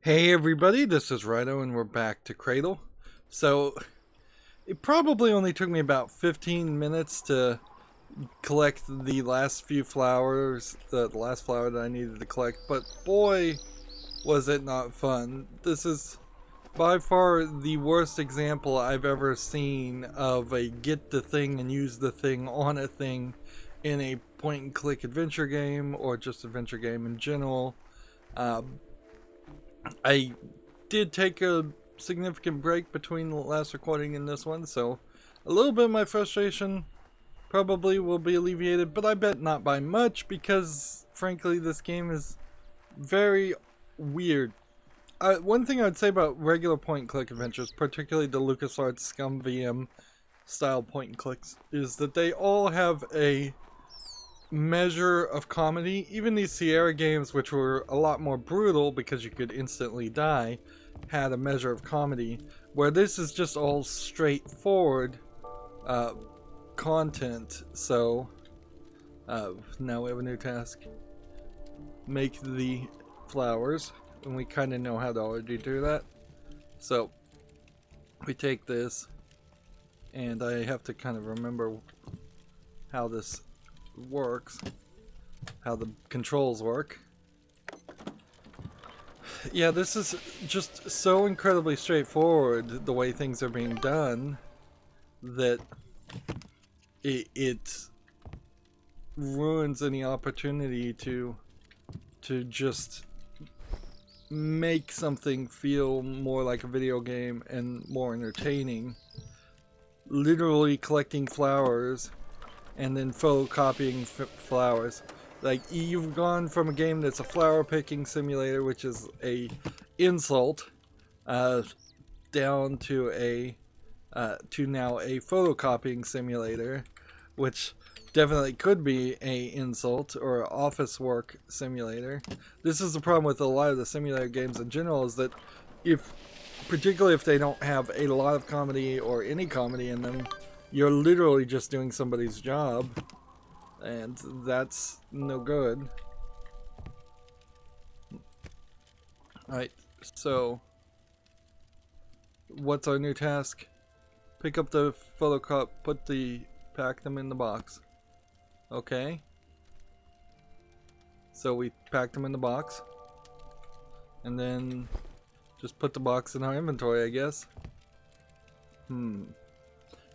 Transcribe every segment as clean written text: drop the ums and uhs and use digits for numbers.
Hey everybody, this is Rydo and we're back to Cradle. So, it probably only took me about 15 minutes to collect the last few flowers, the last flower that I needed to collect, but boy, was it not fun. This is by far the worst example I've ever seen of a get the thing and use the thing on a thing in a point and click adventure game or just adventure game in general. Um, I did take a significant break between the last recording and this one, so a little bit of my frustration probably will be alleviated, but I bet not by much because, frankly, this game is very weird. One thing I would say about regular point and click adventures, particularly the LucasArts Scum VM style point and clicks, is that they all have a measure of comedy. Even these Sierra games, which were a lot more brutal because you could instantly die, had a measure of comedy. Where this is just all straightforward uh, content. So now we have a new task: make the flowers, and we kind of know how to already do that. So we take this, and I have to kind of remember how this works, how the controls work. Yeah, this is just so incredibly straightforward, the way things are being done, that it ruins any opportunity to just make something feel more like a video game and more entertaining. Literally collecting flowers and then photocopying flowers. Like, you've gone from a game that's a flower picking simulator, which is a insult, down to now a photocopying simulator, which definitely could be a insult, or an office work simulator. This is the problem with a lot of the simulator games in general, is that particularly if they don't have a lot of comedy or any comedy in them, you're literally just doing somebody's job, and that's no good. Alright, so what's our new task? Pick up the photocop, pack them in the box. Okay. So we packed them in the box, and then just put the box in our inventory, I guess.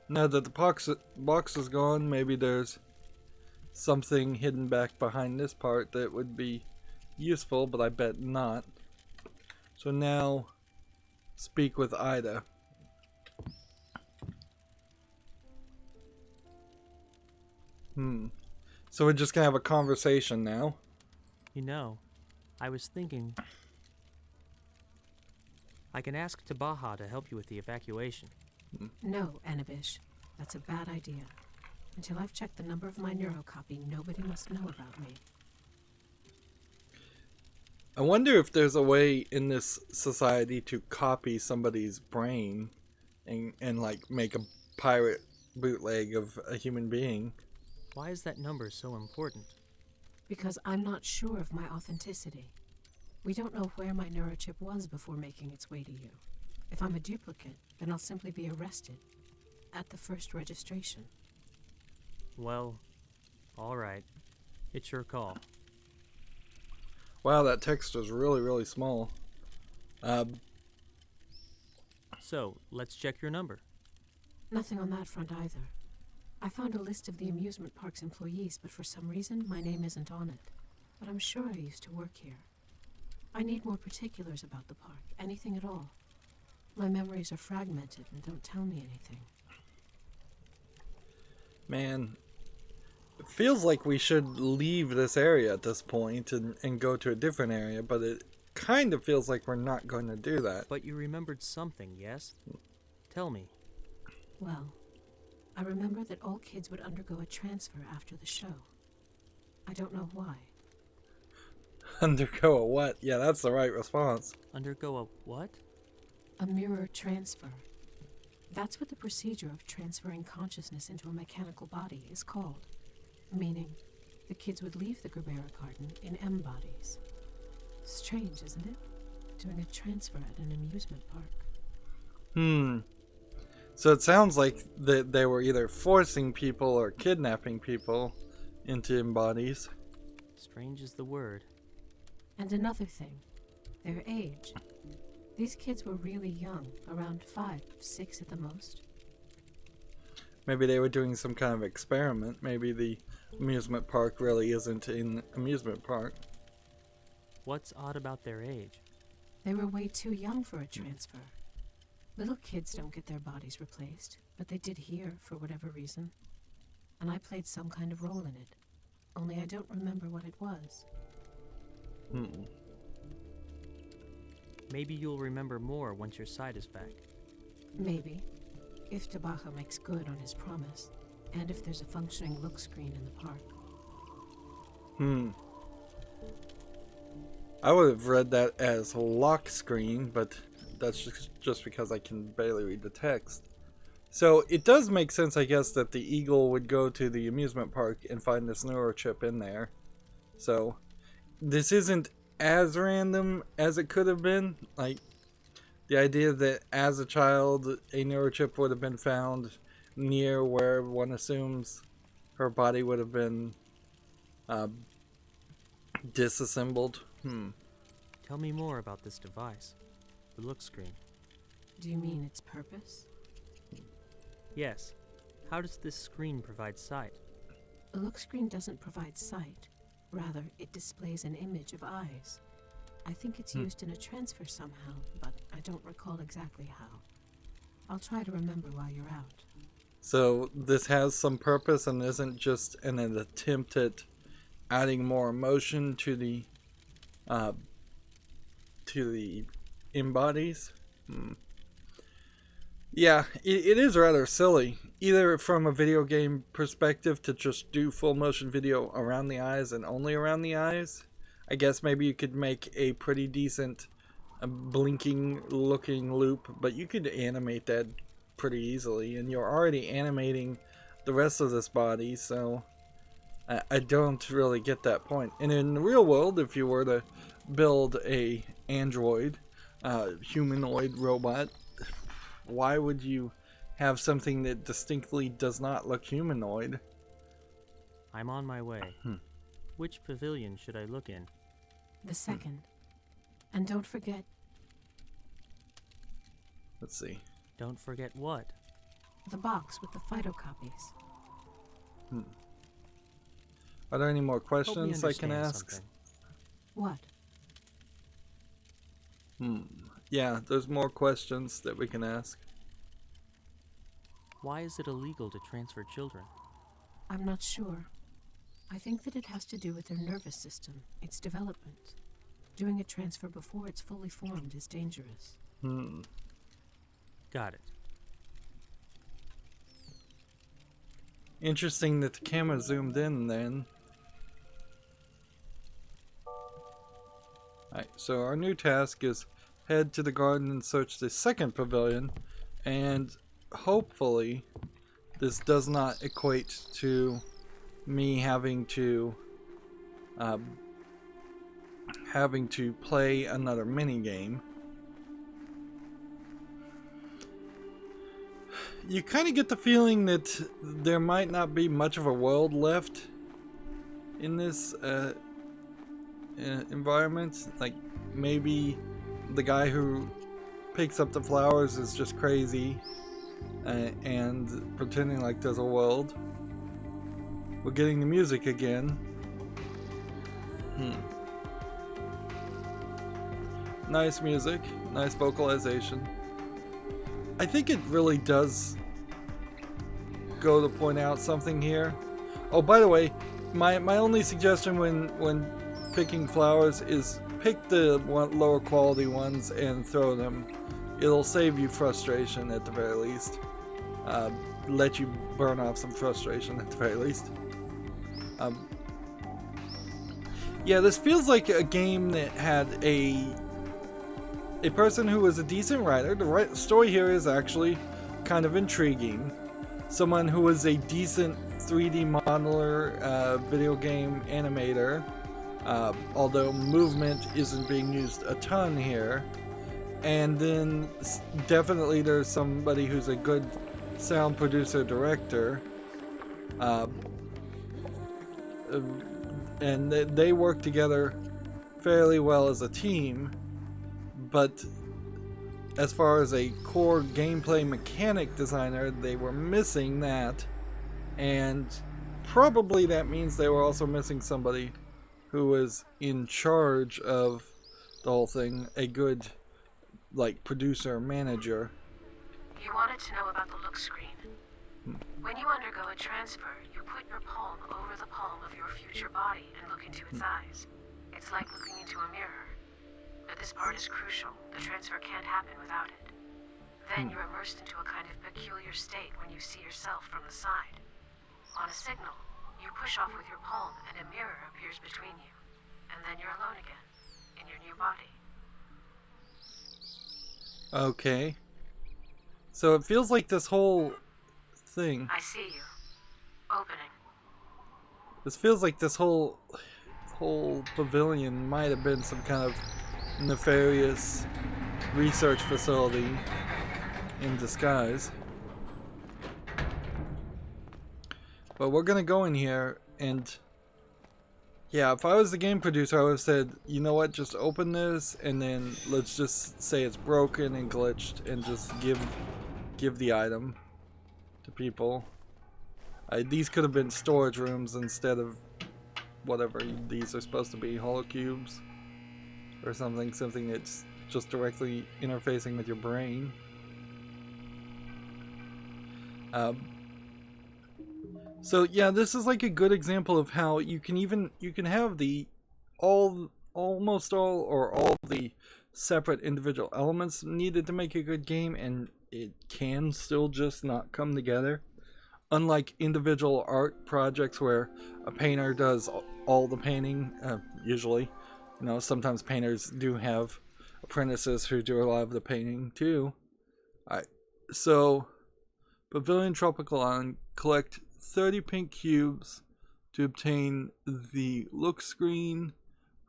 Now that the box is gone, maybe there's something hidden back behind this part that would be useful, but I bet not. So now, speak with Ida. So we're just gonna have a conversation now. You know, I was thinking I can ask Tabaha to help you with the evacuation. No, Anabish. That's a bad idea. Until I've checked the number of my neurocopy, nobody must know about me. I wonder if there's a way in this society to copy somebody's brain and like make a pirate bootleg of a human being. Why is that number so important? Because I'm not sure of my authenticity. We don't know where my neurochip was before making its way to you. If I'm a duplicate, then I'll simply be arrested at the first registration. Well, all right. It's your call. Wow, that text is really, really small. So, let's check your number. Nothing on that front either. I found a list of the amusement park's employees, but for some reason, my name isn't on it. But I'm sure I used to work here. I need more particulars about the park, anything at all. My memories are fragmented and don't tell me anything. Man, it feels like we should leave this area at this point and go to a different area, but it kind of feels like we're not going to do that. But you remembered something, yes? Tell me. Well, I remember that all kids would undergo a transfer after the show. I don't know why. Undergo a what? Yeah, that's the right response. Undergo a what? A mirror transfer. That's what the procedure of transferring consciousness into a mechanical body is called. Meaning, the kids would leave the Gerbera garden in M bodies. Strange, isn't it? doing a transfer at an amusement park. So it sounds like that they were either forcing people or kidnapping people into embodies. Strange is the word. And another thing, their age. These kids were really young, around 5, 6 at the most. Maybe they were doing some kind of experiment. Maybe the amusement park really isn't an amusement park. What's odd about their age? They were way too young for a transfer. Little kids don't get their bodies replaced, but they did here for whatever reason. And I played some kind of role in it. Only I don't remember what it was. Maybe you'll remember more once your sight is back. Maybe. If Tabajo makes good on his promise, and if there's a functioning look screen in the park. I would have read that as lock screen, but that's just because I can barely read the text. So it does make sense, I guess, that the eagle would go to the amusement park and find this neurochip in there. So this isn't as random as it could have been. Like, the idea that as a child a neurochip would have been found near where one assumes her body would have been disassembled. Tell me more about this device, the look screen. Do you mean its purpose? Yes. How does this screen provide sight? A look screen doesn't provide sight. Rather, it displays an image of eyes. I think it's used in a transfer somehow, but I don't recall exactly how. I'll try to remember while you're out. So this has some purpose and isn't just an attempt at adding more emotion to the embodies. Yeah, it is rather silly, either from a video game perspective to just do full motion video around the eyes and only around the eyes. I guess maybe you could make a pretty decent blinking looking loop, but you could animate that pretty easily, and you're already animating the rest of this body, so I don't really get that point. And in the real world, if you were to build a android, humanoid robot, why would you have something that distinctly does not look humanoid? I'm on my way. Which pavilion should I look in? The second. And don't forget... Let's see. Don't forget what? the box with the phytocopies. Are there any more Help me questions I can understand ask? something. What? Yeah, there's more questions that we can ask. Why is it illegal to transfer children? I'm not sure. I think that it has to do with their nervous system, its development. Doing a transfer before it's fully formed is dangerous. Got it. Interesting that the camera zoomed in then. Alright, so our new task is head to the garden and search the second pavilion, and hopefully this does not equate to me having to play another mini game. You kind of get the feeling that there might not be much of a world left in this environment. Like, maybe the guy who picks up the flowers is just crazy and pretending like there's a world. We're getting the music again. Nice music, nice vocalization. I think it really does go to point out something here. Oh, by the way, my only suggestion when picking flowers is pick the lower quality ones and throw them. It'll save you frustration at the very least. Let you burn off some frustration at the very least. Yeah, this feels like a game that had a person who was a decent writer. The story here is actually kind of intriguing. Someone who was a decent 3D modeler, video game animator, although movement isn't being used a ton here. And then definitely there's somebody who's a good sound producer director. And they work together fairly well as a team, but as far as a core gameplay mechanic designer, they were missing that, and probably that means they were also missing somebody who was in charge of the whole thing, a good, like, producer manager. You wanted to know about the look screen. When you undergo a transfer, you put your palm over the palm of your future body and look into its eyes. It's like looking into a mirror. But this part is crucial. The transfer can't happen without it. Then you're immersed into a kind of peculiar state when you see yourself from the side. On a signal, you push off with your palm and a mirror appears between you. And then you're alone again, in your new body. Okay. So it feels like this whole thing. I see you. Opening. This feels like this whole pavilion might have been some kind of nefarious research facility in disguise. But we're gonna go in here and yeah, if I was the game producer, I would have said, you know what, just open this and then let's just say it's broken and glitched and just give the item to people. These could have been storage rooms instead of whatever these are supposed to be, holocubes or something that's just directly interfacing with your brain. So yeah, this is like a good example of how you can have almost all the separate individual elements needed to make a good game, and it can still just not come together. Unlike individual art projects where a painter does all the painting, usually, you know, sometimes painters do have apprentices who do a lot of the painting too. So Pavilion Tropical Island, collect 30 pink cubes to obtain the look screen,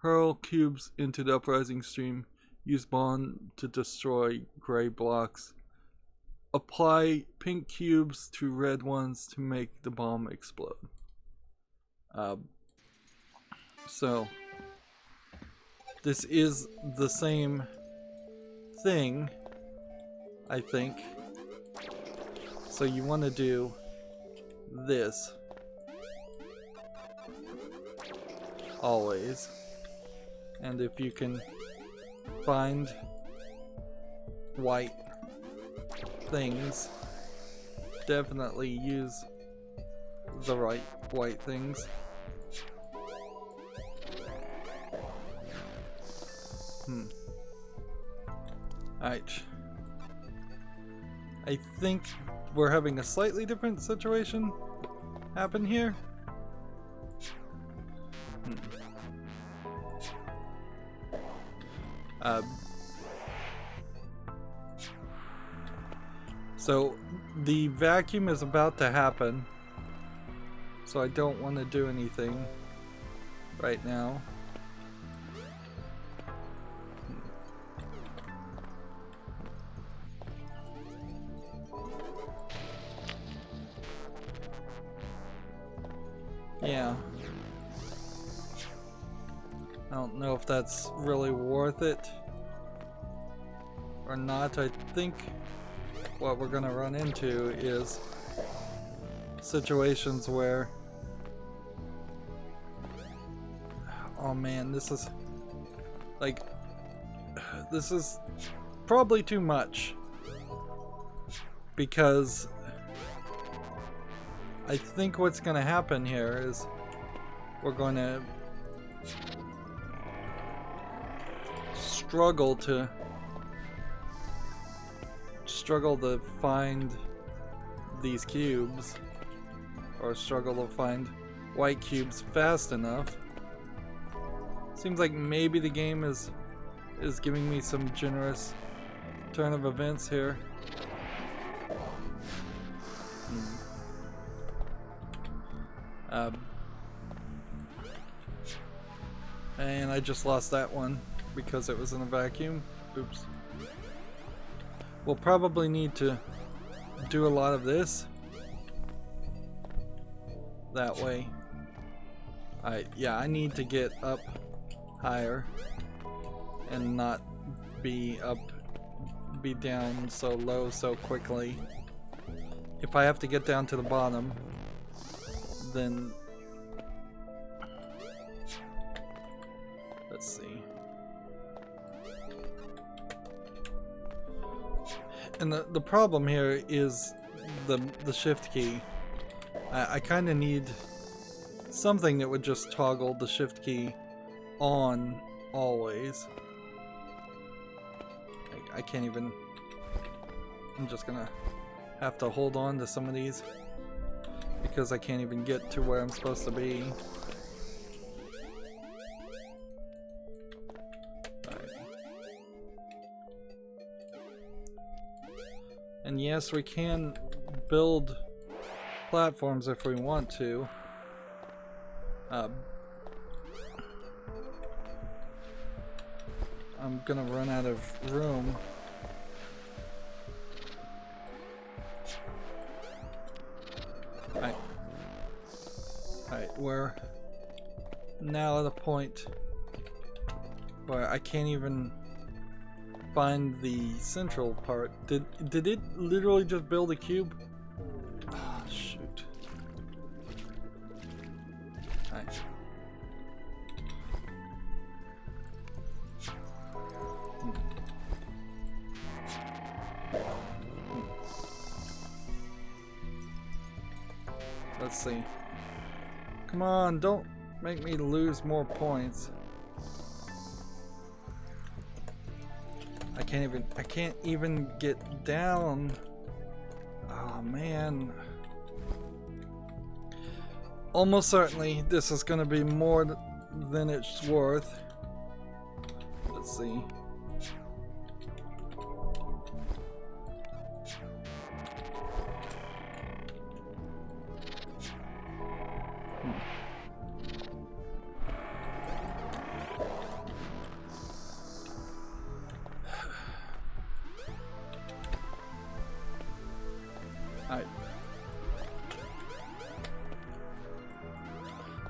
hurl cubes into the uprising stream, use bomb to destroy gray blocks, apply pink cubes to red ones to make the bomb explode. So this is the same thing, I think. So you want to do this always, and if you can find white things, definitely use the right white things. Alright. I think we're having a slightly different situation happen here. So the vacuum is about to happen, so I don't want to do anything right now. Yeah. I don't know if that's really worth it or not. I think what we're gonna run into is situations where, oh man, this is probably too much, because I think what's gonna happen here is we're going to struggle to find these cubes, or struggle to find white cubes fast enough. Seems like maybe the game is giving me some generous turn of events here. And I just lost that one because it was in a vacuum. Oops. We'll probably need to do a lot of this. That way. I need to get up higher and not be down so low so quickly. If I have to get down to the bottom, then let's see. And the problem here is the shift key. I kind of need something that would just toggle the shift key on always. I can't even. I'm just gonna have to hold on to some of these because I can't even get to where I'm supposed to be. Right. And yes, we can build platforms if we want to. I'm gonna run out of room. Alright, we're now at a point where I can't even find the central part. Did it literally just build a cube? Ah, shoot. Alright. Let's see. Come on, don't make me lose more points. I can't even get down. Oh man. Almost certainly this is gonna be more than it's worth. Let's see.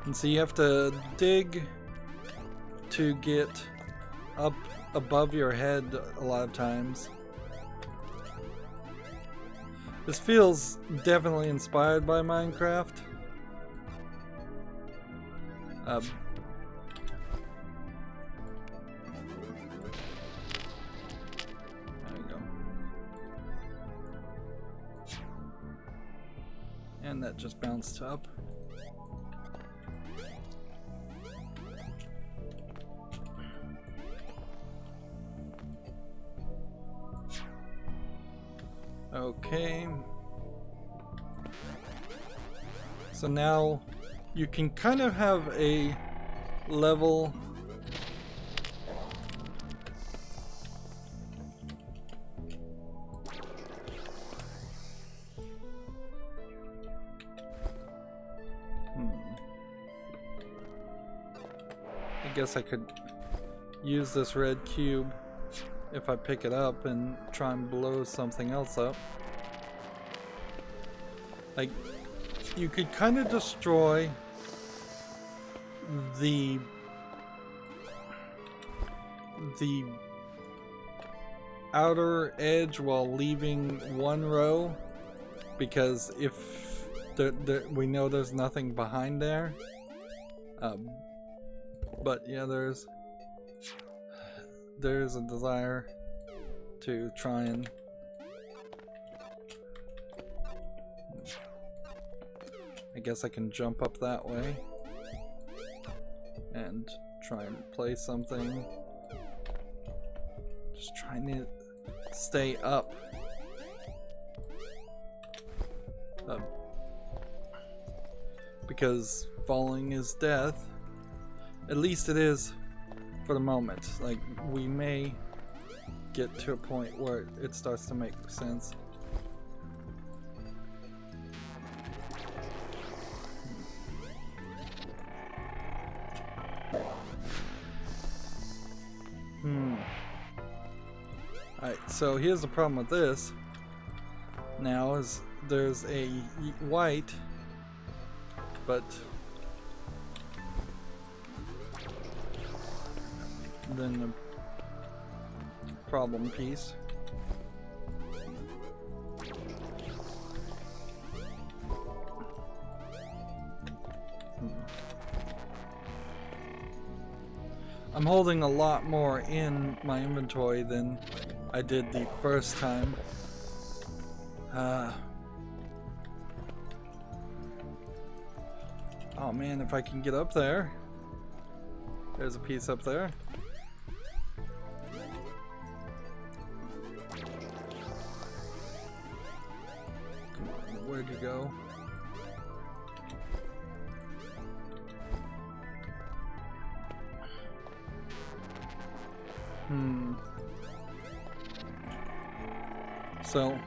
And so you have to dig to get up above your head a lot of times. This feels definitely inspired by Minecraft. There we go. And that just bounced up. Okay. So now you can kind of have a level I guess I could use this red cube if I pick it up and try and blow something else up. Like, you could kind of destroy the outer edge while leaving one row, because if we know there's nothing behind there. But yeah, there's a desire to try and I guess I can jump up that way and try and play something. Just trying to stay up. Because falling is death. At least it is for the moment. Like, we may get to a point where it starts to make sense. Alright, so here's the problem with this. Now is there's a white, but then the problem piece. I'm holding a lot more in my inventory than I did the first time. Oh man, if I can get up there. There's a piece up there. Come on, where'd you go? So,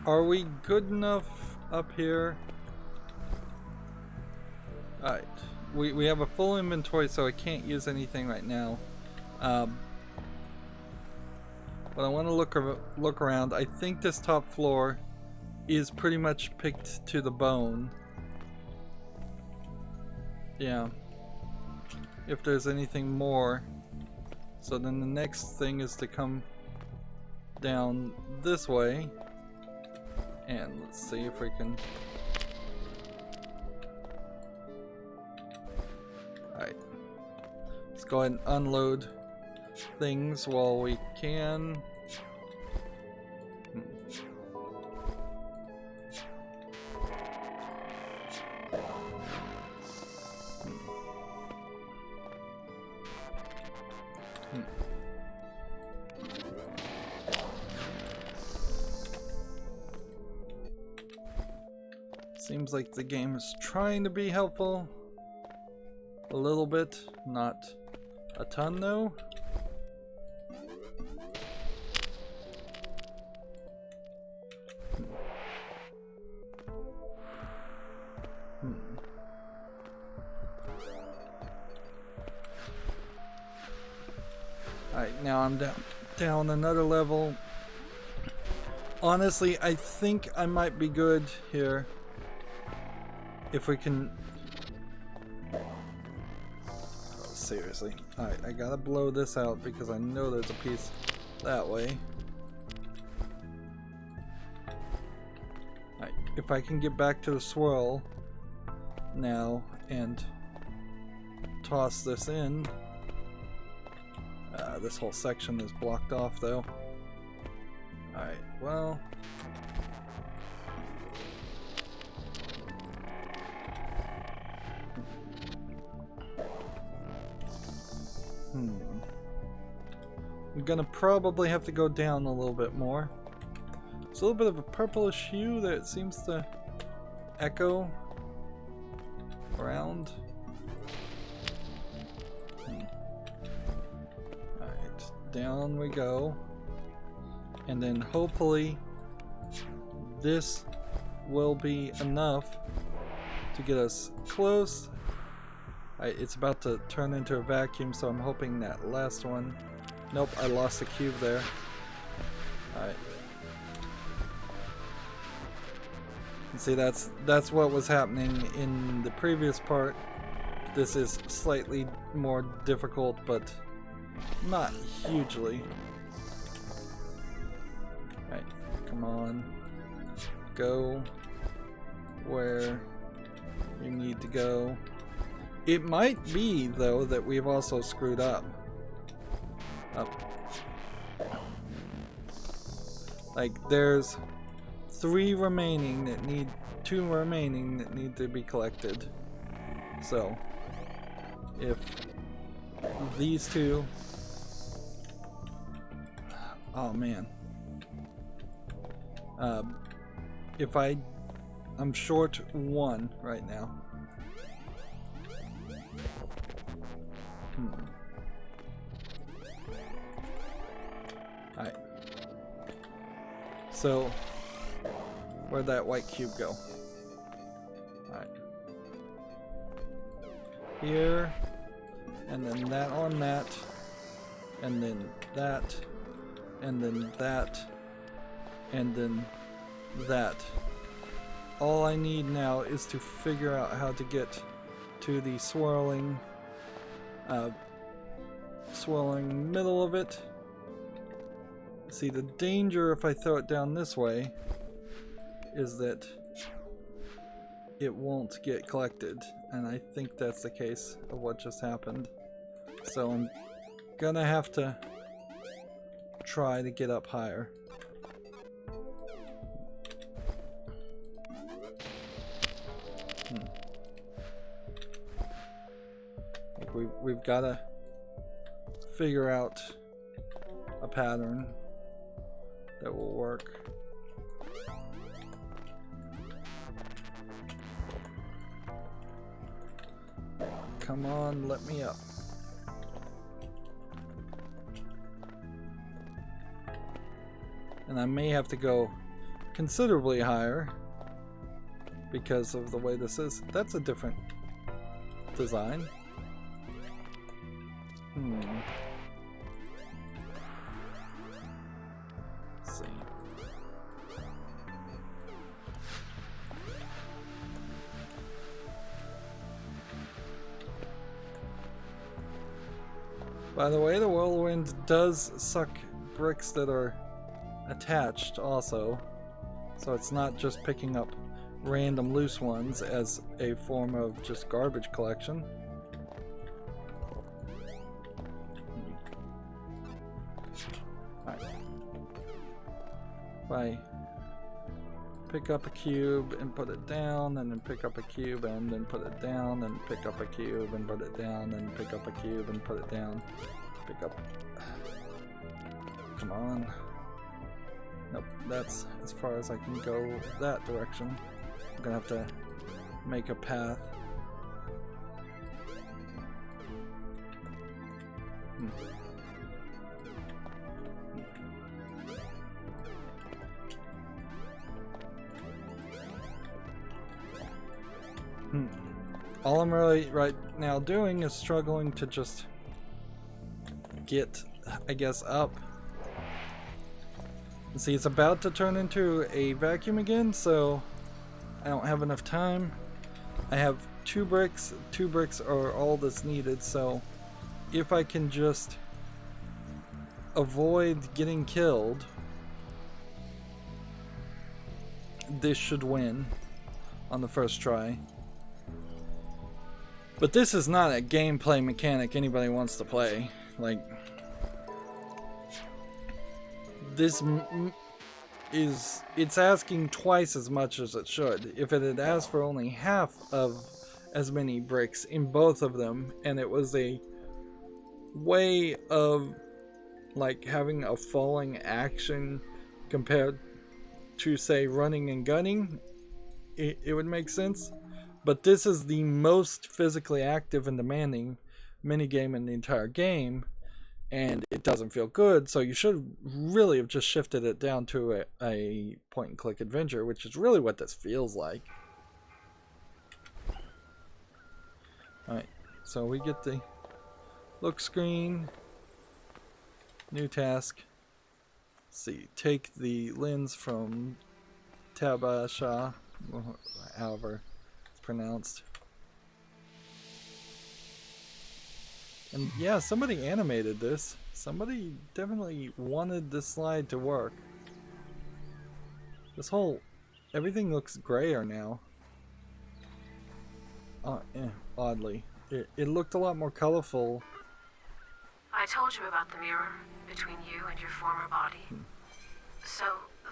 are we good enough up here? Alright, we have a full inventory, so I can't use anything right now. But I want to look around. I think this top floor is pretty much picked to the bone. Yeah. If there's anything more. So then the next thing is to come down this way. And let's see if we can... Alright. Let's go ahead and unload things while we can. Seems like the game is trying to be helpful a little bit, not a ton though. Alright, now I'm down another level. Honestly, I think I might be good here. If we can... Oh, seriously. Alright, I gotta blow this out because I know there's a piece that way. Alright, if I can get back to the swirl now and toss this in. This whole section is blocked off though. Alright, well... I'm gonna probably have to go down a little bit more. It's a little bit of a purplish hue that it seems to echo around. Alright, down we go. And then hopefully this will be enough to get us close. It's about to turn into a vacuum, so I'm hoping that last one... Nope, I lost the cube there. Alright. See, that's what was happening in the previous part. This is slightly more difficult, but not hugely. Alright, come on. Go where you need to go. It might be, though, that we've also screwed up. Like, there's 2 remaining that need to be collected. So, if these 2... Oh, man. If I'm short 1 right now. Alright. So, where'd that white cube go? Alright. Here, and then that on that, and then that, and then that, and then that. All I need now is to figure out how to get to the swirling middle of it. See, the danger if I throw it down this way is that it won't get collected, and I think that's the case of what just happened. So I'm gonna have to try to get up higher. We've got to figure out a pattern that will work. Come on, let me up. And I may have to go considerably higher because of the way this is. That's a different design. Let's see. By the way, the whirlwind does suck bricks that are attached also, so it's not just picking up random loose ones as a form of just garbage collection. If I pick up a cube and put it down, and then pick up a cube and then put it down, and pick up a cube and put it down, and pick up a cube and put it down, pick up. Come on. Nope, that's as far as I can go that direction. I'm gonna have to make a path. All I'm really right now doing is struggling to just get, I guess, up. See, it's about to turn into a vacuum again, so I don't have enough time. I have 2 bricks. 2 bricks are all that's needed, so if I can just avoid getting killed, this should win on the first try. But this is not a gameplay mechanic anybody wants to play. Like, this it's asking twice as much as it should. If it had asked for only half of as many bricks in both of them, and it was a way of like having a falling action compared to, say, running and gunning, it would make sense. But this is the most physically active and demanding minigame in the entire game, and it doesn't feel good, so you should really have just shifted it down to a point-and-click adventure, which is really what this feels like. Alright, so we get the look screen, new task. Let's see, take the lens from Tabasha, however pronounced. And yeah, somebody animated this. Somebody definitely wanted this slide to work. This whole everything looks grayer now. Oddly. It looked a lot more colorful. I told you about the mirror between you and your former body. So,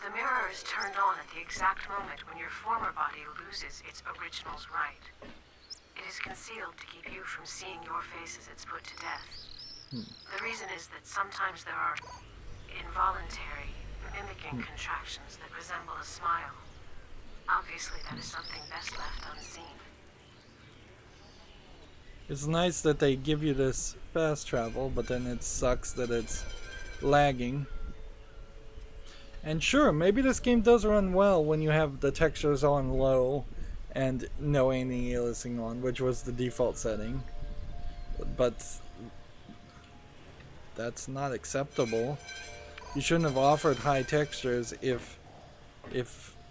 the mirror is turned on at the exact moment when your former body loses its original's right. It is concealed to keep you from seeing your face as it's put to death. The reason is that sometimes there are involuntary, mimicking contractions that resemble a smile. Obviously, that is something best left unseen. It's nice that they give you this fast travel, but then it sucks that it's lagging. And sure, maybe this game does run well when you have the textures on low and no anti-aliasing on, which was the default setting. But that's not acceptable. You shouldn't have offered high textures if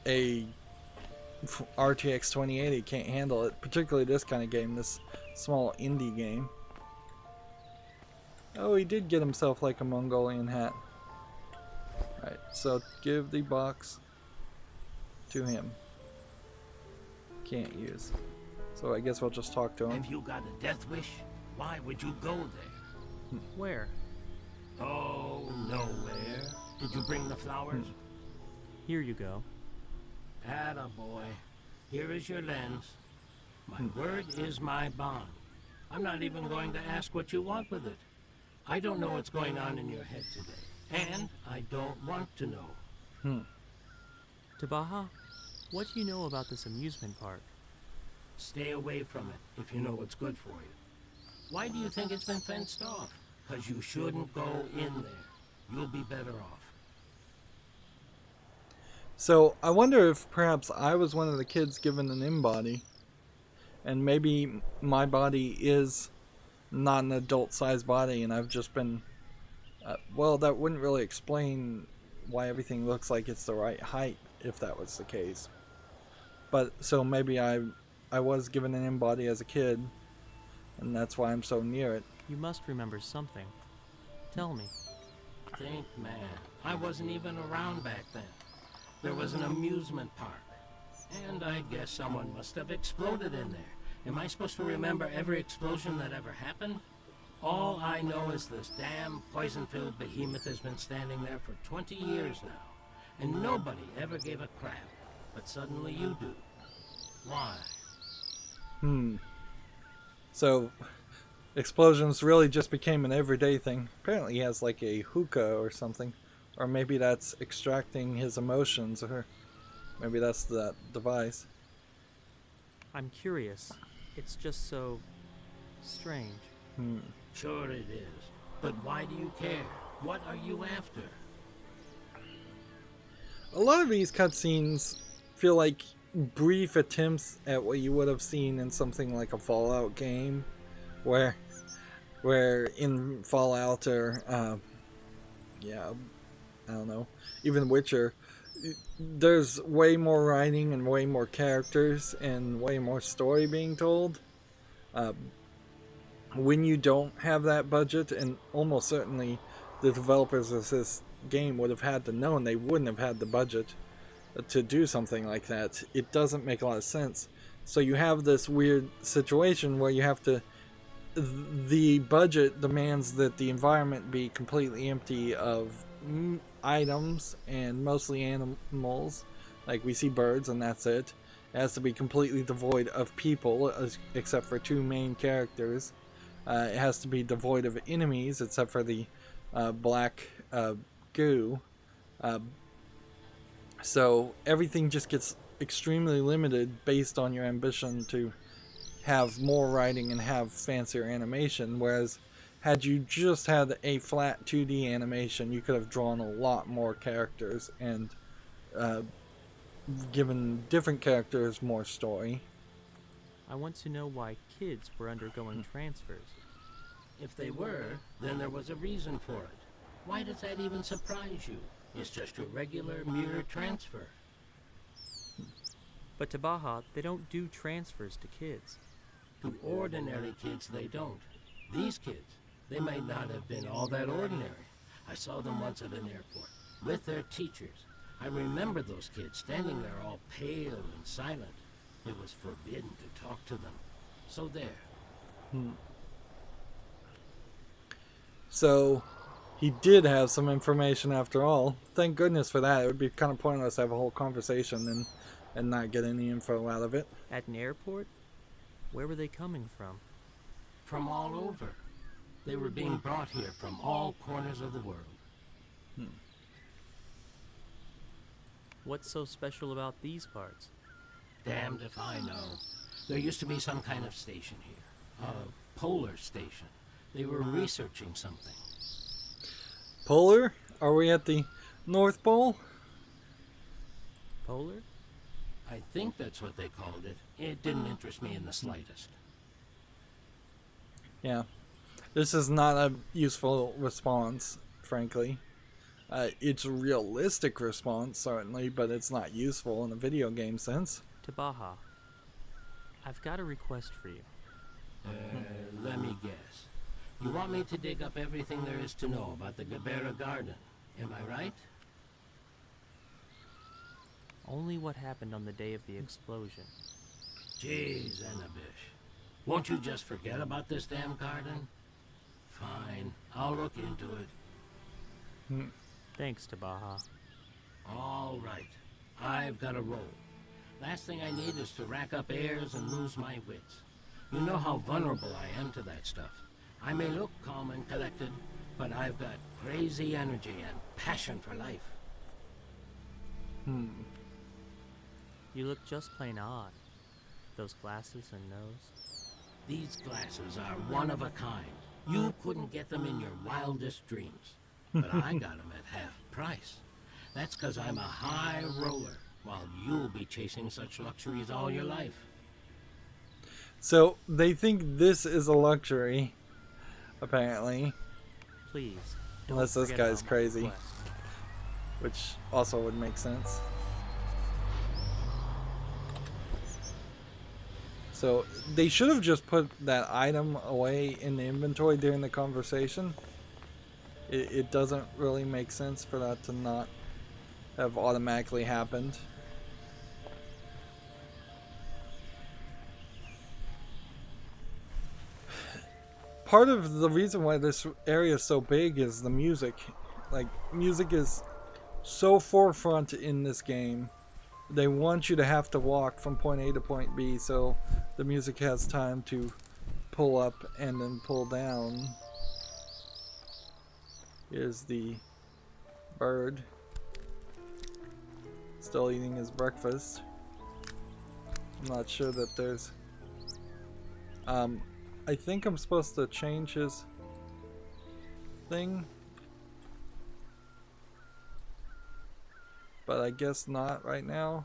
a RTX 2080 can't handle it, particularly this kind of game, this small indie game. Oh, he did get himself like a Mongolian hat. Alright, so give the box to him. Can't use. So I guess we'll just talk to him. Have you got a death wish? Why would you go there? Where? Oh, nowhere. Did you bring the flowers? Here you go. Attaboy. Here is your lens. My word is my bond. I'm not even going to ask what you want with it. I don't know what's going on in your head today. And I don't want to know. Tabaha, what do you know about this amusement park? Stay away from it if you know what's good for you. Why do you think it's been fenced off? Because you shouldn't go in there. You'll be better off. So I wonder if perhaps I was one of the kids given an in-body, and maybe my body is not an adult-sized body, and I've just been... well, that wouldn't really explain why everything looks like it's the right height, if that was the case. But, so maybe I was given an in-body as a kid, and that's why I'm so near it. You must remember something. Tell me. Think, man. I wasn't even around back then. There was an amusement park. And I guess someone must have exploded in there. Am I supposed to remember every explosion that ever happened? All I know is this damn poison-filled behemoth has been standing there for 20 years now. And nobody ever gave a crap. But suddenly you do. Why? So, explosions really just became an everyday thing. Apparently he has like a hookah or something. Or maybe that's extracting his emotions, or maybe that's that device. I'm curious. It's just so... strange. Sure it is. But why do you care? What are you after? A lot of these cutscenes feel like brief attempts at what you would have seen in something like a Fallout game, where in Fallout or I don't know, even Witcher, there's way more writing and way more characters and way more story being told. When you don't have that budget, and almost certainly the developers of this game would have had to know, and they wouldn't have had the budget to do something like that. It doesn't make a lot of sense. So you have this weird situation where you have to... The budget demands that the environment be completely empty of items and mostly animals. Like we see birds and that's it. It has to be completely devoid of people, except for two main characters. It has to be devoid of enemies, except for the black goo. So everything just gets extremely limited based on your ambition to have more writing and have fancier animation, whereas had you just had a flat 2D animation, you could have drawn a lot more characters and given different characters more story. I want to know why kids were undergoing transfers. If they were, then there was a reason for it. Why does that even surprise you? It's just a regular mirror transfer. But Tabaha, they don't do transfers to kids. To ordinary kids, they don't. These kids, they may not have been all that ordinary. I saw them once at an airport, with their teachers. I remember those kids standing there all pale and silent. It was forbidden to talk to them. So there. So he did have some information after all. Thank goodness for that. It would be kind of pointless to have a whole conversation and not get any info out of it. At an airport? Where were they coming from? From all over. They were being brought here from all corners of the world. What's so special about these parts? Damned if I know. There used to be some kind of station here. A polar station. They were researching something. Polar? Are we at the North Pole? Polar? I think that's what they called it. It didn't interest me in the slightest. Yeah. This is not a useful response, frankly. It's a realistic response, certainly, but it's not useful in a video game sense. Tabaha, I've got a request for you. Let me guess. You want me to dig up everything there is to know about the Gabera Garden, am I right? Only what happened on the day of the explosion. Jeez, Anabish. Won't you just forget about this damn garden? Fine, I'll look into it. Thanks, Tabaha. All right, I've got a roll. Last thing I need is to rack up airs and lose my wits. You know how vulnerable I am to that stuff. I may look calm and collected, but I've got crazy energy and passion for life. You look just plain odd. Those glasses and nose. These glasses are one of a kind. You couldn't get them in your wildest dreams. But I got them at half price. That's because I'm a high roller, while you'll be chasing such luxuries all your life. So they think this is a luxury, apparently. Please, don't Unless this forget guy's about my crazy. request. Which also would make sense. So they should have just put that item away in the inventory during the conversation. It doesn't really make sense for that to not have automatically happened. Part of the reason why this area is so big is the music. Like, music is so forefront in this game. They want you to have to walk from point A to point B, so the music has time to pull up and then pull down. Here's the bird. Still eating his breakfast. I'm not sure that there's... I think I'm supposed to change his thing. But I guess not right now.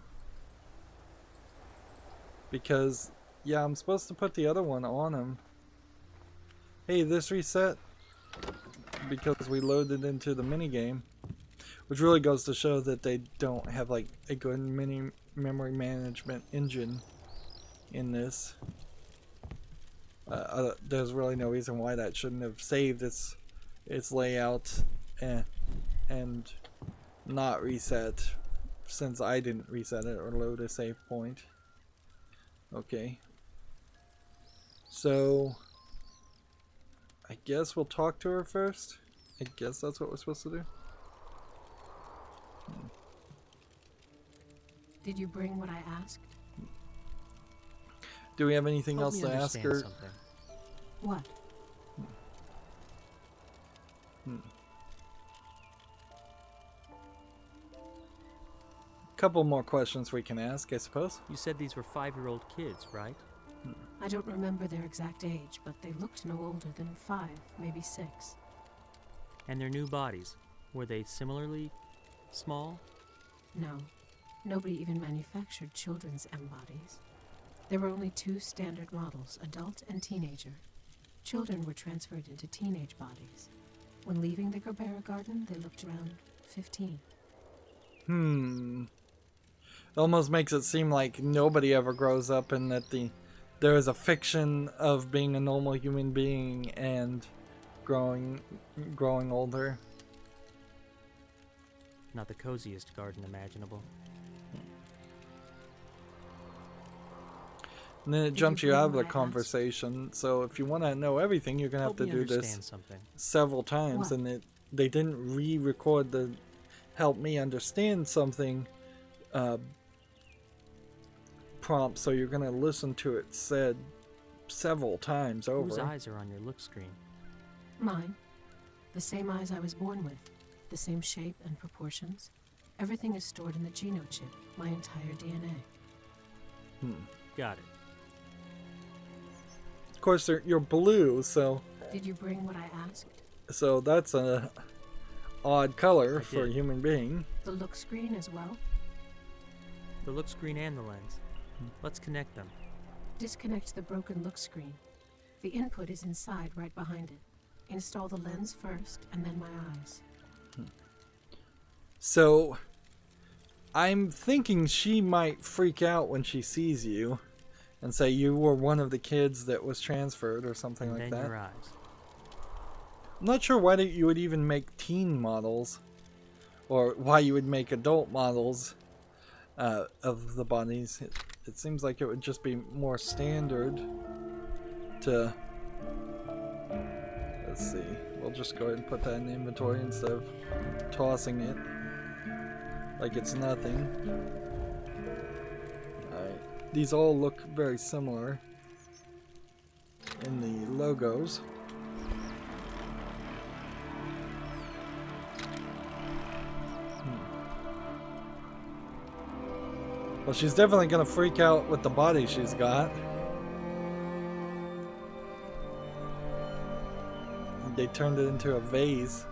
Because, yeah, I'm supposed to put the other one on him. Hey, this reset. Because we loaded into the minigame. Which really goes to show that they don't have like a good memory management engine in this. There's really no reason why that shouldn't have saved its layout and not reset, since I didn't reset it or load a save point. Okay. So I guess we'll talk to her first. I guess that's what we're supposed to do. Did you bring what I asked? Do we have anything Help else me to ask understand her? something. What? Couple more questions we can ask, I suppose. You said these were 5-year-old kids, right? I don't remember their exact age, but they looked no older than 5, maybe 6. And their new bodies, were they similarly small? No, nobody even manufactured children's M bodies. There were only 2 standard models, adult and teenager. Children were transferred into teenage bodies. When leaving the Gerbera garden, they looked around 15. It almost makes it seem like nobody ever grows up, and that there is a fiction of being a normal human being and growing older. Not the coziest garden imaginable. And then it Did jumps you you bring out of what the I asked? conversation. So if you want to know everything, you're gonna have Help to me do understand this something. several times, What? and they didn't re-record the "help me understand something" prompt, so you're gonna listen to it said several times over. Whose eyes are on your look screen? Mine. The same eyes I was born with. The same shape and proportions. Everything is stored in the genochip, my entire DNA. Got it. Of course, you're blue, so Did you bring what I asked? that's a odd color I for a did. human being. The look screen as well? The look screen and the lens. Let's connect them. Disconnect the broken look screen. The input is inside, right behind it. Install the lens first, and then my eyes. So, I'm thinking she might freak out when she sees you and say you were one of the kids that was transferred or something And like then that. your eyes. I'm not sure why you would even make teen models or why you would make adult models of the bodies. It seems like it would just be more standard to... Let's see. We'll just go ahead and put that in the inventory instead of tossing it like it's nothing. Alright. These all look very similar in the logos. Well, she's definitely gonna freak out with the body she's got. They turned it into a vase.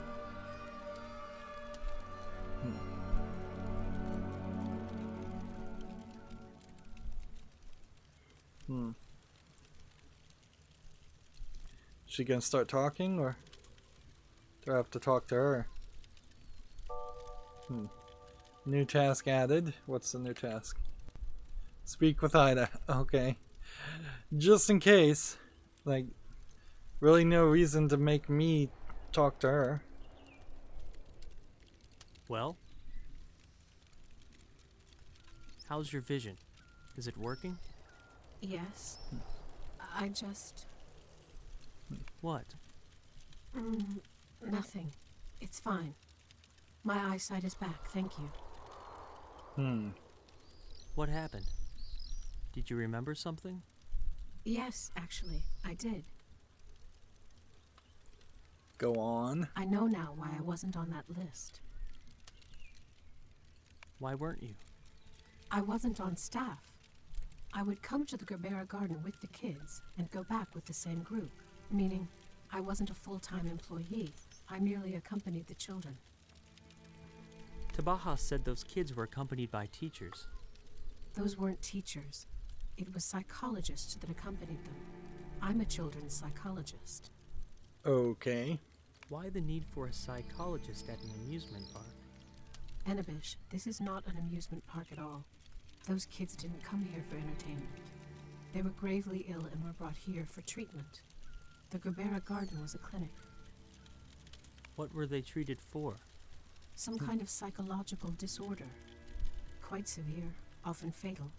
She gonna start talking, or do I have to talk to her? New task added. What's the new task? Speak with Ida. Okay. Just in case. Like, really no reason to make me talk to her. Well? How's your vision? Is it working? Yes. I just... What? Nothing. It's fine. My eyesight is back, thank you. What happened? Did you remember something? Yes, actually, I did. Go on. I know now why I wasn't on that list. Why weren't you? I wasn't on staff. I would come to the Gerbera Garden with the kids and go back with the same group, meaning I wasn't a full-time employee. I merely accompanied the children. Tabaha said those kids were accompanied by teachers. Those weren't teachers. It was psychologists that accompanied them. I'm a children's psychologist. Okay. Why the need for a psychologist at an amusement park? Anabish, this is not an amusement park at all. Those kids didn't come here for entertainment. They were gravely ill and were brought here for treatment. The Gerbera Garden was a clinic. What were they treated for? Some kind of psychological disorder. Quite severe, often fatal.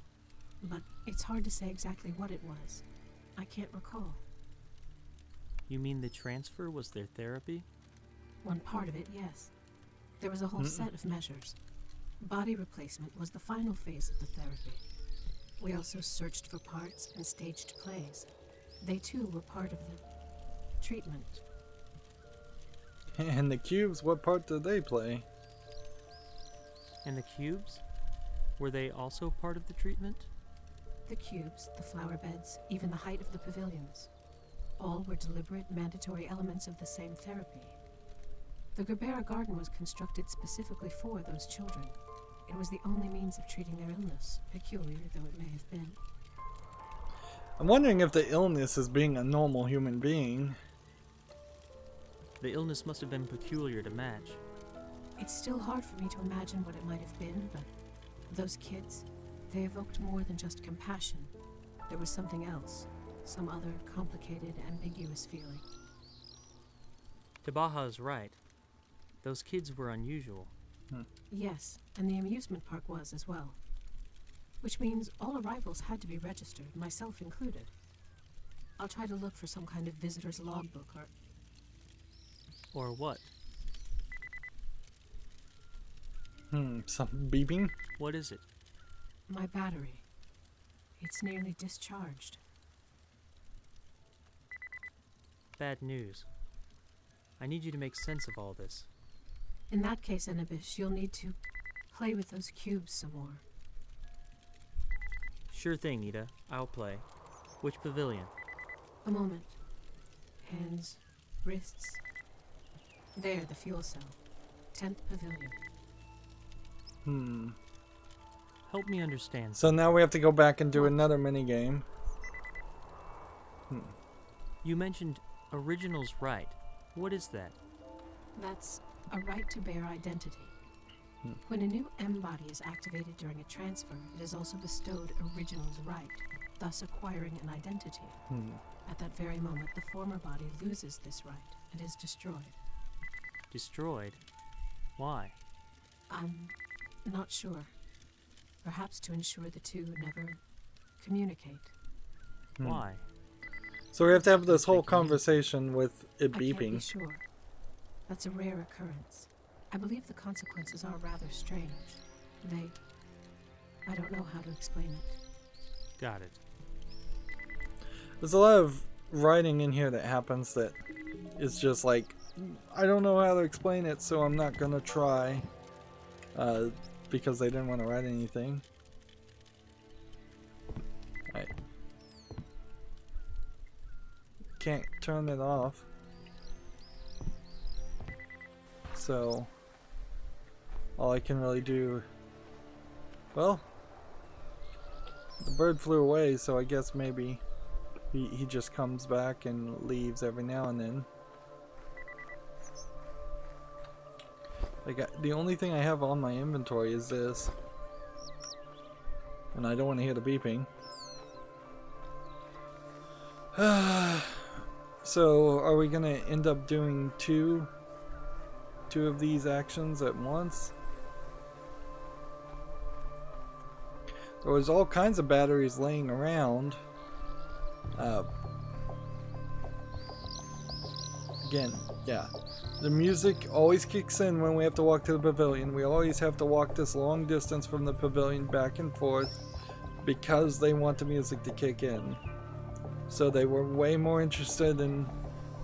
But it's hard to say exactly what it was. I can't recall. You mean the transfer was their therapy? One part of it, yes. There was a whole set of measures. Body replacement was the final phase of the therapy. We also searched for parts and staged plays. They too were part of the treatment. And the cubes, what part did they play? And the cubes? Were they also part of the treatment? The cubes, the flower beds, even the height of the pavilions. All were deliberate, mandatory elements of the same therapy. The Gerbera Garden was constructed specifically for those children. It was the only means of treating their illness, peculiar though it may have been. I'm wondering if the illness is being a normal human being. The illness must have been peculiar to match. It's still hard for me to imagine what it might have been, but those kids, they evoked more than just compassion. There was something else, some other complicated, ambiguous feeling. Tabaha is right. Those kids were unusual. Yes, and the amusement park was as well. Which means all arrivals had to be registered, myself included. I'll try to look for some kind of visitor's logbook or... Or what? Something beeping? What is it? My battery. It's nearly discharged. Bad news. I need you to make sense of all this. In that case, Anabish, you'll need to play with those cubes some more. Sure thing, Ida. I'll play. Which pavilion? A moment. Hands, wrists. There, the fuel cell. 10th pavilion. Help me understand. So now we have to go back and do another mini game. You mentioned original's right. What is that? That's a right to bear identity. When a new M-body is activated during a transfer, it is also bestowed original's right, thus acquiring an identity. At that very moment, the former body loses this right and is destroyed. Destroyed? Why? I'm not sure. Perhaps to ensure the two never communicate. Why? So we have to have this whole conversation with it I can't be beeping. sure. That's a rare occurrence. I believe the consequences are rather strange. I don't know how to explain it. Got it. There's a lot of writing in here that happens that is just like, I don't know how to explain it, so I'm not gonna try. Because they didn't want to write anything. I can't turn it off. So all I can really do, well, the bird flew away, so I guess maybe he just comes back and leaves every now and then. Like, the only thing I have on my inventory is this, and I don't want to hear the beeping. So are we gonna end up doing two of these actions at once? There was all kinds of batteries laying around. Again, yeah. The music always kicks in when we have to walk to the pavilion. We always have to walk this long distance from the pavilion back and forth because they want the music to kick in. So they were way more interested in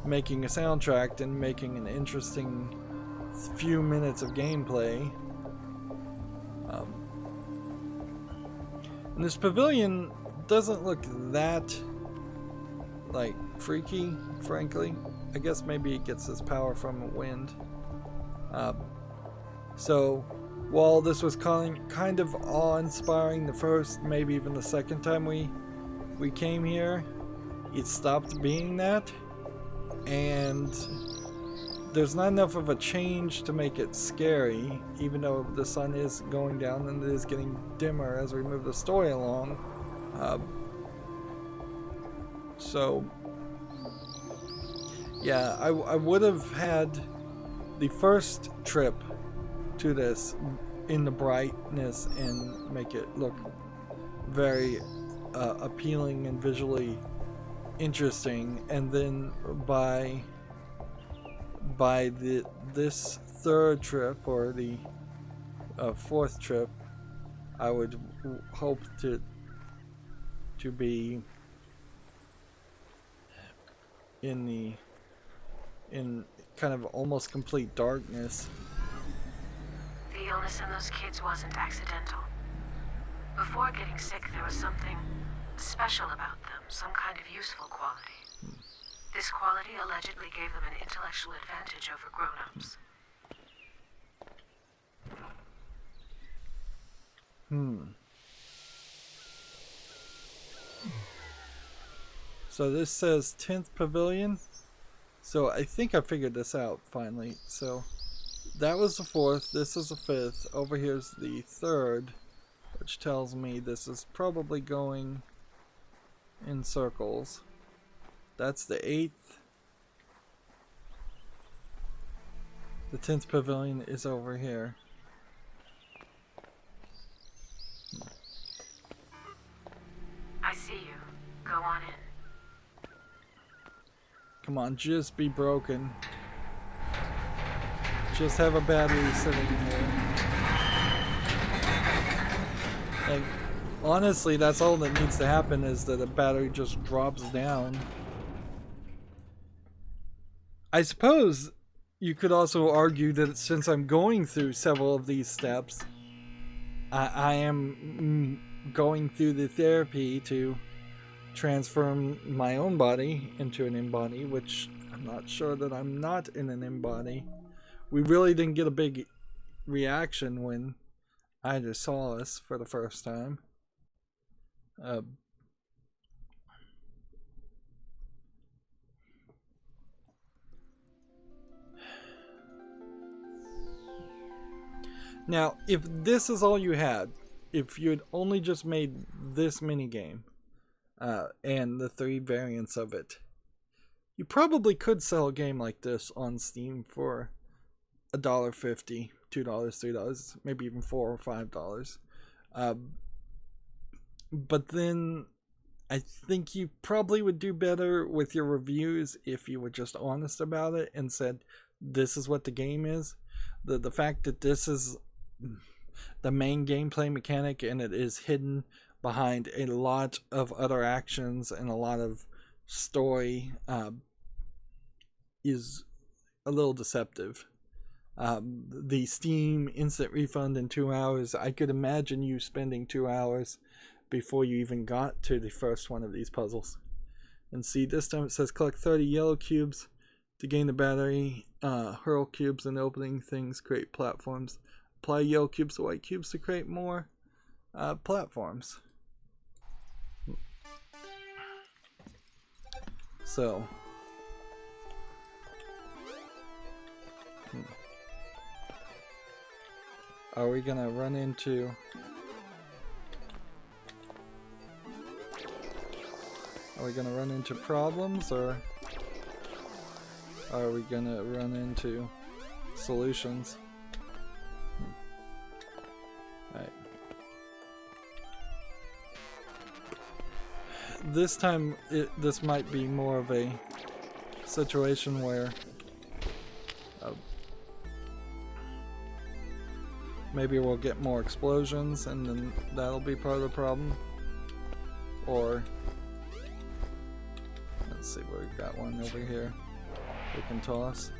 making a soundtrack than making an interesting few minutes of gameplay. And this pavilion doesn't look that like freaky, frankly. I guess maybe it gets its power from wind. So while this was kind of awe-inspiring the first, maybe even the second time we came here, it stopped being that, and there's not enough of a change to make it scary, even though the sun is going down and it is getting dimmer as we move the story along. So yeah, I would have had the first trip to this in the brightness and make it look very appealing and visually interesting, and then by this third trip or the fourth trip, I would hope to be in kind of almost complete darkness. The illness in those kids wasn't accidental. Before getting sick, there was something special about them, some kind of useful quality. This quality allegedly gave them an intellectual advantage over grown-ups. So this says 10th Pavilion. So I think I figured this out finally. So that was the 4th, this is the 5th, over here's the 3rd, which tells me this is probably going in circles. That's the 8th. The 10th Pavilion is over here. I see you. Go on in. Come on, just be broken. Just have a battery sitting here. Like, honestly, that's all that needs to happen, is that a battery just drops down. I suppose you could also argue that since I'm going through several of these steps, I am going through the therapy to transform my own body into an in-body, which I'm not sure that I'm not in an in-body. We really didn't get a big reaction when I just saw us for the first time. Now, if this is all you had, if you had only just made this minigame and the 3 variants of it, you probably could sell a game like this on Steam for $1.50, $2, $3, maybe even $4 or $5. But then I think you probably would do better with your reviews if you were just honest about it and said, this is what the game is. The fact that this is the main gameplay mechanic and it is hidden behind a lot of other actions and a lot of story is a little deceptive. The Steam instant refund in 2 hours, I could imagine you spending 2 hours before you even got to the first one of these puzzles. And see, this time it says collect 30 yellow cubes to gain the battery, hurl cubes and opening things, create platforms. Apply yellow cubes to white cubes to create more platforms. So, are we gonna run into problems, or are we gonna run into solutions? Right. This time, this might be more of a situation where maybe we'll get more explosions and then that'll be part of the problem. Or, let's see, we've got one over here we can toss.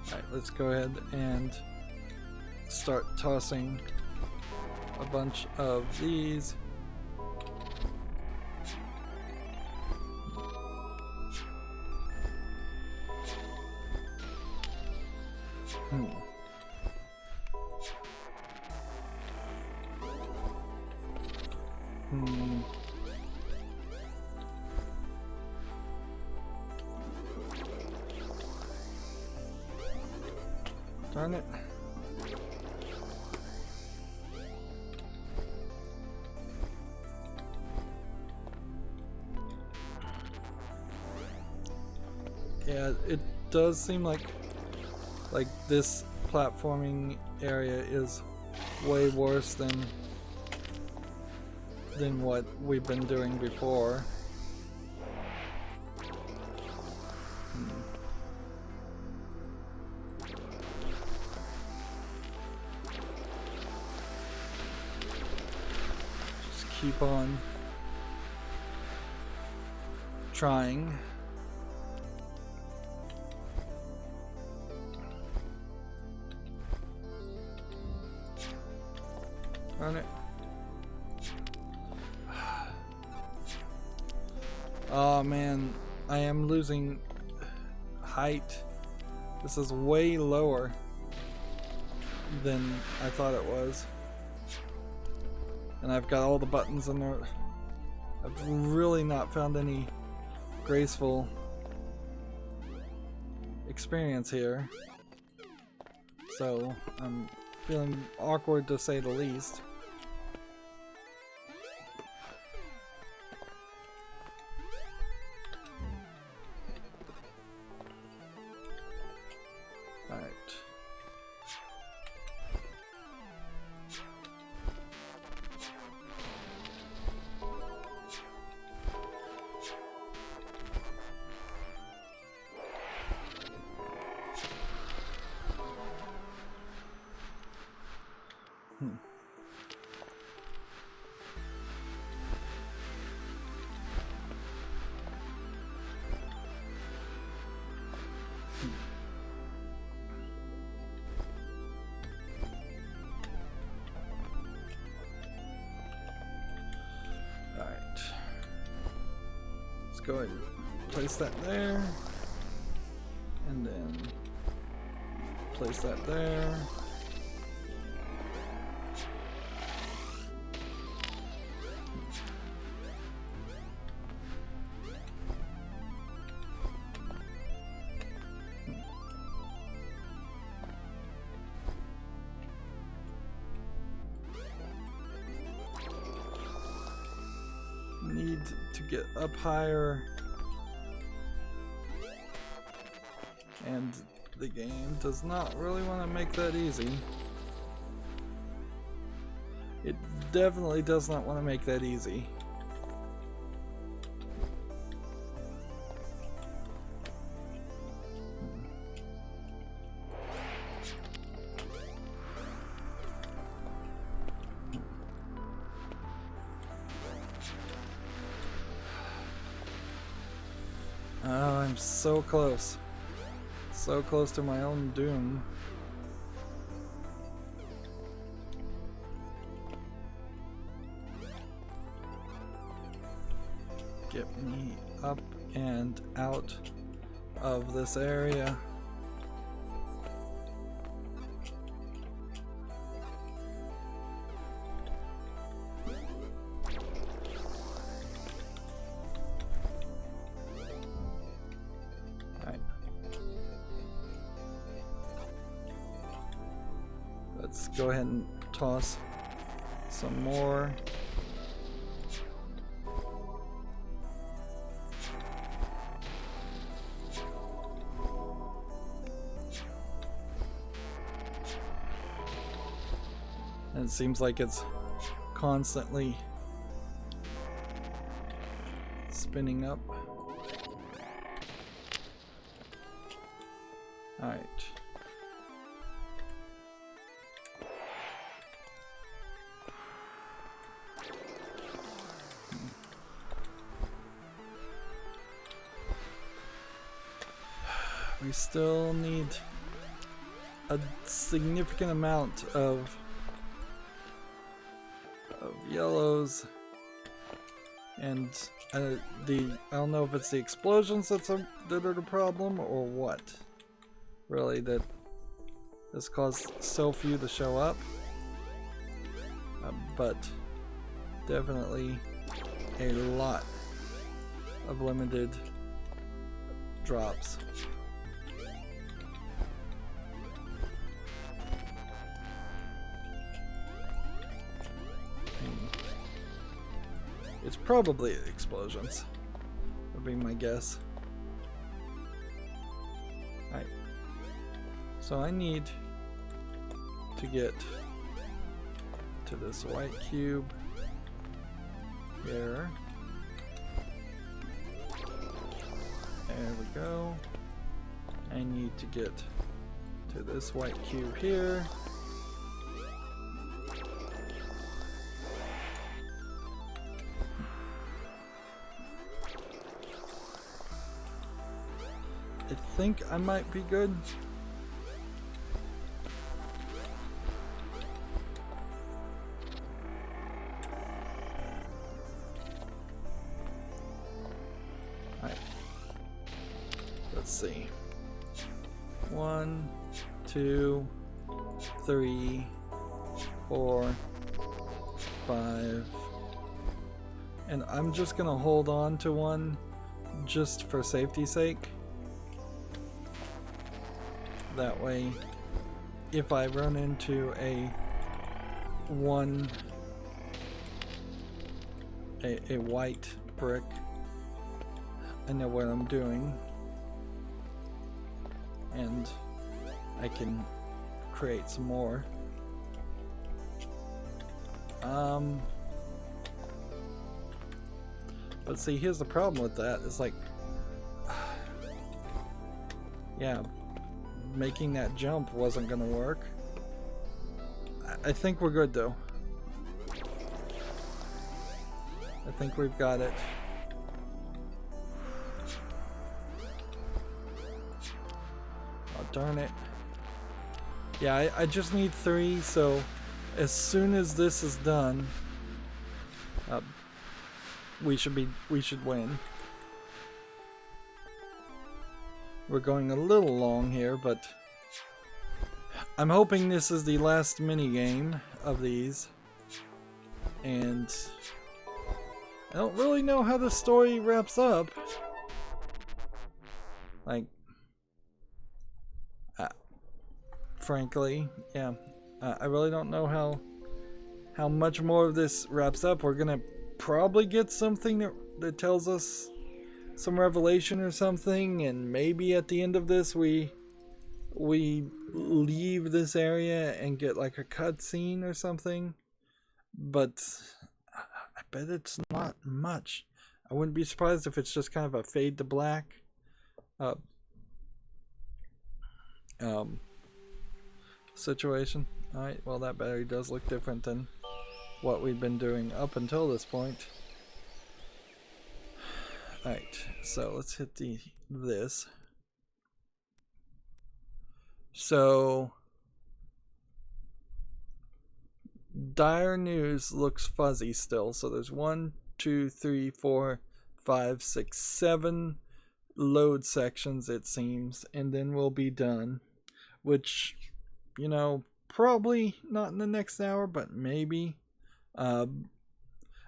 Alright, let's go ahead and start tossing a bunch of these. Darn it. Yeah, it does seem like this platforming area is way worse than what we've been doing before. Just keep on trying. Darn it. Oh man, I am losing height. This is way lower than I thought it was. And I've got all the buttons in there. I've really not found any graceful experience here. So I'm feeling awkward to say the least. Alright. Alright. Let's go ahead and place that there. And then place that there. Need to get up higher, and the game does not really want to make that easy. It definitely does not want to make that easy. Oh, I'm so close. So close to my own doom. Get me up and out of this area. Let's go ahead and toss some more. And it seems like it's constantly spinning up. All right. We still need a significant amount of yellows, and I don't know if it's the explosions that are the problem or what. Really, that has caused so few to show up, but definitely a lot of limited drops. It's probably explosions, would be my guess. Alright. So I need to get to this white cube here. There we go. I need to get to this white cube here. I think I might be good. Alright. Let's see. 1, 2, 3, 4, 5. And I'm just gonna hold on to one just for safety's sake. That way, if I run into a white brick, I know what I'm doing, and I can create some more. But see, here's the problem with that. It's like, yeah, making that jump wasn't gonna work. I think we're good though. I think we've got it. darn it. Yeah, I just need 3, so as soon as this is done, we should win. We're going a little long here, but I'm hoping this is the last mini game of these. And I don't really know how the story wraps up. Like, frankly, yeah, I really don't know how much more of this wraps up. We're gonna probably get something that tells us some revelation or something, and maybe at the end of this we leave this area and get like a cutscene or something. But I bet it's not much. I wouldn't be surprised if it's just kind of a fade to black situation. Alright, well, that battery does look different than what we've been doing up until this point. Alright, so let's hit this. So dire news looks fuzzy still. So there's 1, 2, 3, 4, 5, 6, 7 load sections, it seems, and then we'll be done. Which, you know, probably not in the next hour, but maybe. I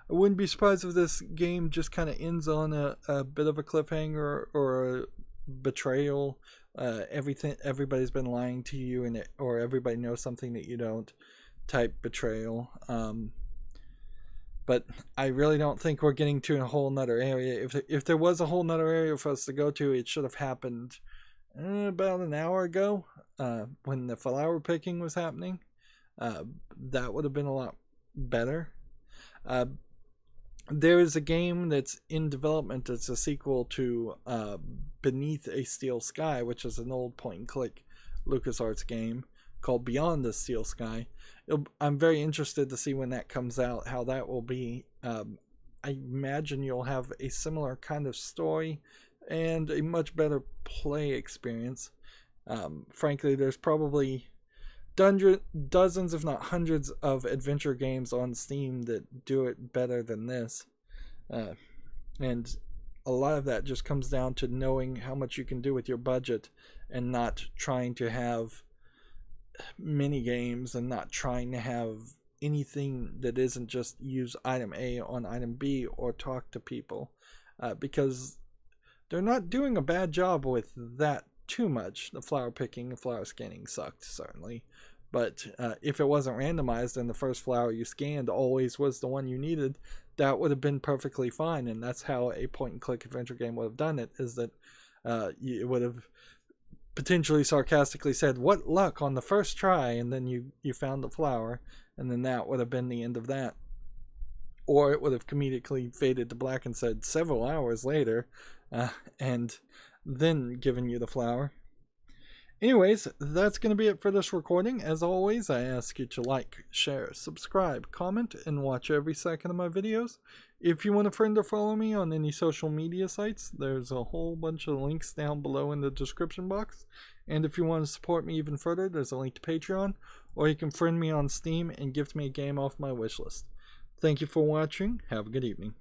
wouldn't be surprised if this game just kind of ends on a bit of a cliffhanger or a betrayal. Everybody's been lying to you, or everybody knows something that you don't. Type betrayal. But I really don't think we're getting to a whole nother area. If there was a whole nother area for us to go to, it should have happened about an hour ago, when the flower picking was happening. That would have been a lot better. There is a game that's in development. It's a sequel to Beneath a Steel Sky, which is an old point-and-click LucasArts game called Beyond the Steel Sky. I'm very interested to see when that comes out, how that will be. I imagine you'll have a similar kind of story and a much better play experience. Frankly, there's probably dozens, if not hundreds, of adventure games on Steam that do it better than this. And a lot of that just comes down to knowing how much you can do with your budget and not trying to have mini games and not trying to have anything that isn't just use item A on item B or talk to people, because they're not doing a bad job with that too much. The flower picking and flower scanning sucked, certainly, but if it wasn't randomized and the first flower you scanned always was the one you needed, that would have been perfectly fine. And that's how a point and click adventure game would have done it, is that it would have potentially sarcastically said, "What luck on the first try," and then you found the flower, and then that would have been the end of that. Or it would have comedically faded to black and said, "Several hours later," and then given you the flower. Anyways, that's going to be it for this recording. As always, I ask you to like, share, subscribe, comment, and watch every second of my videos. If you want to friend or follow me on any social media sites, there's a whole bunch of links down below in the description box. And if you want to support me even further, there's a link to Patreon, or you can friend me on Steam and gift me a game off my wishlist. Thank you for watching. Have a good evening.